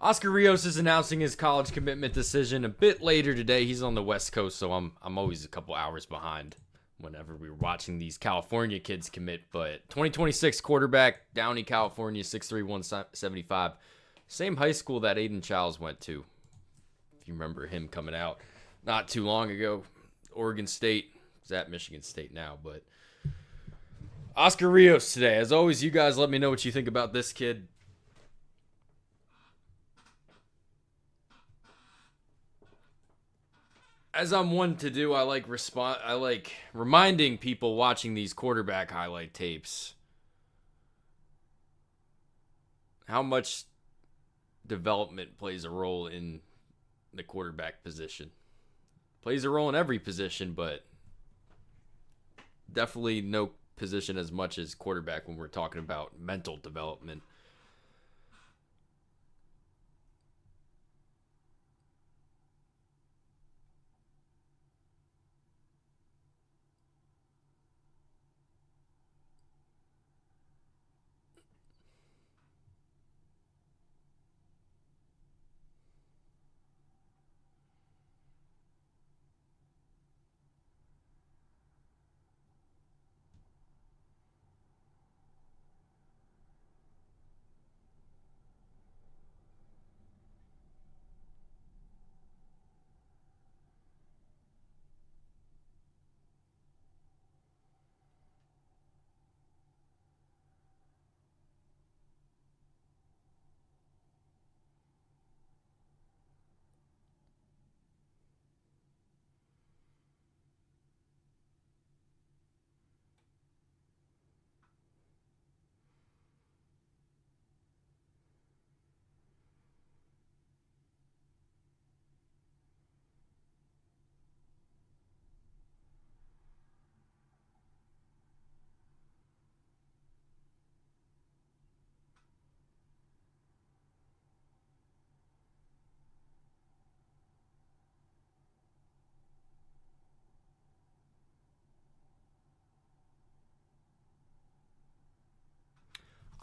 Oscar Rios is announcing his college commitment decision a bit later today. He's on the West Coast, so I'm always a couple hours behind whenever we were watching these California kids commit. But 2026 quarterback, Downey, California, 6'3", 175. Same high school that Aiden Childs went to. If you remember him coming out not too long ago. Oregon State. He's at Michigan State now, but Oscar Rios today. As always, you guys let me know what you think about this kid. As I'm one to do, I like reminding people watching these quarterback highlight tapes how much development plays a role in the quarterback position. Plays a role in every position, but definitely no position as much as quarterback when we're talking about mental development.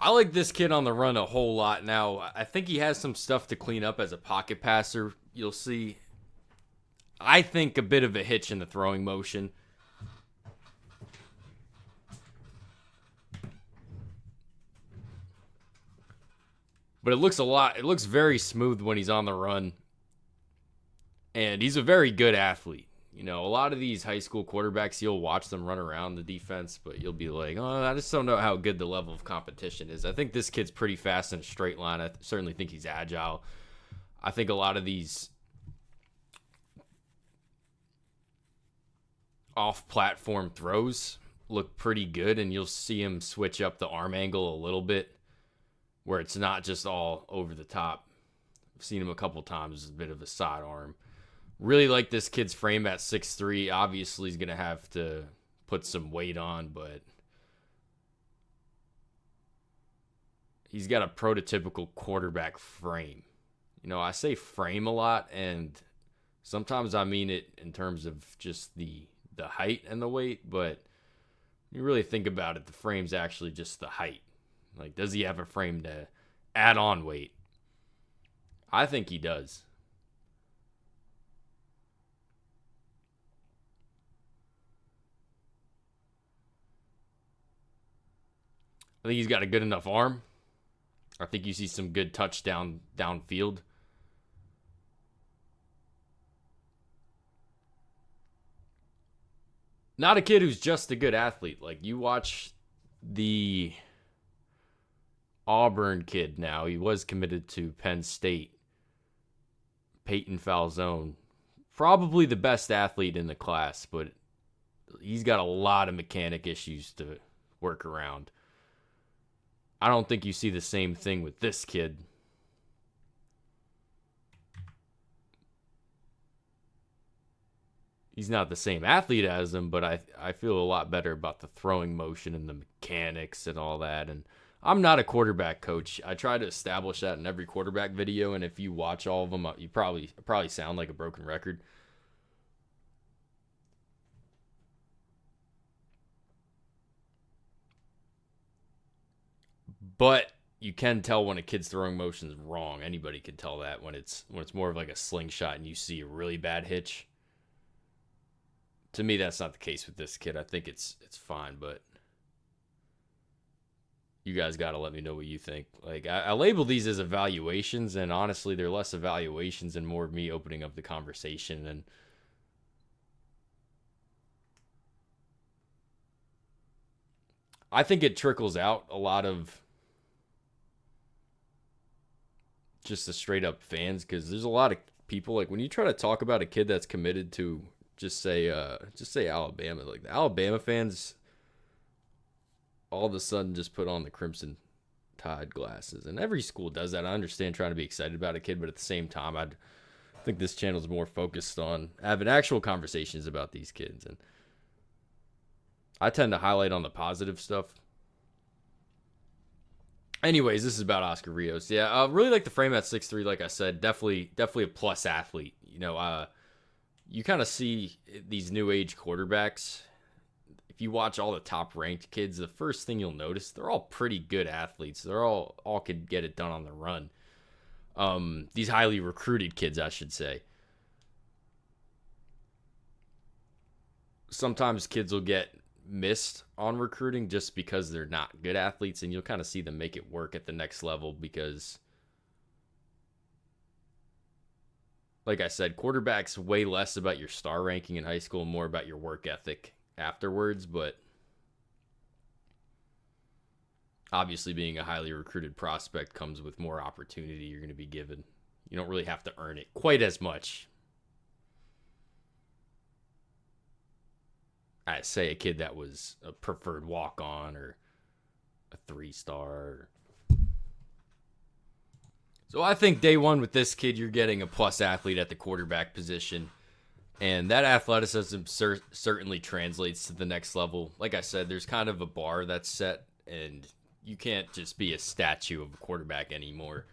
I like this kid on the run a whole lot now. I think he has some stuff to clean up as a pocket passer. You'll see, I think, a bit of a hitch in the throwing motion. But it looks very smooth when he's on the run. And he's a very good athlete. You know, a lot of these high school quarterbacks, you'll watch them run around the defense, but you'll be like, oh, I just don't know how good the level of competition is. I think this kid's pretty fast in a straight line. I certainly think he's agile. I think a lot of these off-platform throws look pretty good, and you'll see him switch up the arm angle a little bit where it's not just all over the top. I've seen him a couple times as a bit of a sidearm. Really like this kid's frame at 6'3". Obviously, he's going to have to put some weight on, but he's got a prototypical quarterback frame. You know, I say frame a lot, and sometimes I mean it in terms of just the height and the weight, but you really think about it, the frame's actually just the height. Like, does he have a frame to add on weight? I think he does. I think he's got a good enough arm. I think you see some good touchdown downfield. Not a kid who's just a good athlete. Like, you watch the Auburn kid now. He was committed to Penn State. Peyton Falzone. Probably the best athlete in the class, but he's got a lot of mechanic issues to work around. I don't think you see the same thing with this kid. He's not the same athlete as him, but I feel a lot better about the throwing motion and the mechanics and all that. And I'm not a quarterback coach. I try to establish that in every quarterback video, and if you watch all of them, you probably sound like a broken record. But you can tell when a kid's throwing motion is wrong. Anybody can tell that when it's more of like a slingshot and you see a really bad hitch. To me, that's not the case with this kid. I think it's fine, but you guys got to let me know what you think. Like, I label these as evaluations, and honestly, they're less evaluations and more of me opening up the conversation. And I think it trickles out a lot of just the straight up fans, because there's a lot of people, like, when you try to talk about a kid that's committed to just say Alabama, like the Alabama fans all of a sudden just put on the Crimson Tide glasses. And every school does that. I understand trying to be excited about a kid, but at the same time, I think this channel is more focused on having actual conversations about these kids. And I tend to highlight on the positive stuff. Anyways, this is about Oscar Rios. Yeah, I really like the frame at 6'3", like I said. Definitely a plus athlete. You know, you kind of see these new age quarterbacks. If you watch all the top ranked kids, the first thing you'll notice, they're all pretty good athletes. They're all could get it done on the run. These highly recruited kids, I should say. Sometimes kids will get missed on recruiting just because they're not good athletes, and you'll kind of see them make it work at the next level because, like I said, quarterback's way less about your star ranking in high school and more about your work ethic afterwards. But obviously being a highly recruited prospect comes with more opportunity you're going to be given. You don't really have to earn it quite as much as, say, a kid that was a preferred walk-on or a 3-star. So I think day one with this kid, you're getting a plus athlete at the quarterback position. And that athleticism certainly translates to the next level. Like I said, there's kind of a bar that's set, and you can't just be a statue of a quarterback anymore.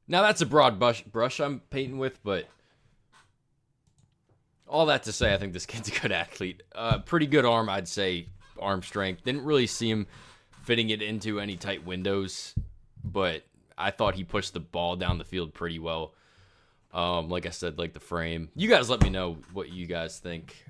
Now, that's a broad brush I'm painting with, but all that to say, I think this kid's a good athlete. Pretty good arm, I'd say, arm strength. Didn't really see him fitting it into any tight windows, but I thought he pushed the ball down the field pretty well. Like I said, like the frame. You guys let me know what you guys think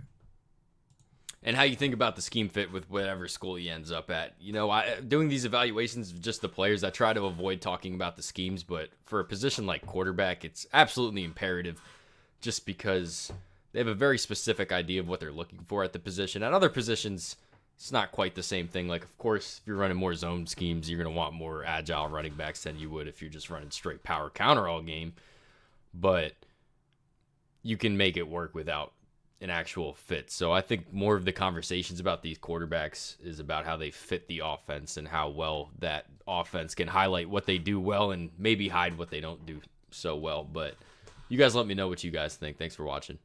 and how you think about the scheme fit with whatever school he ends up at. You know, doing these evaluations of just the players, I try to avoid talking about the schemes, but for a position like quarterback, it's absolutely imperative just because they have a very specific idea of what they're looking for at the position. At other positions, it's not quite the same thing. Like, of course, if you're running more zone schemes, you're going to want more agile running backs than you would if you're just running straight power counter all game. But you can make it work without an actual fit. So I think more of the conversations about these quarterbacks is about how they fit the offense and how well that offense can highlight what they do well and maybe hide what they don't do so well. But you guys let me know what you guys think. Thanks for watching.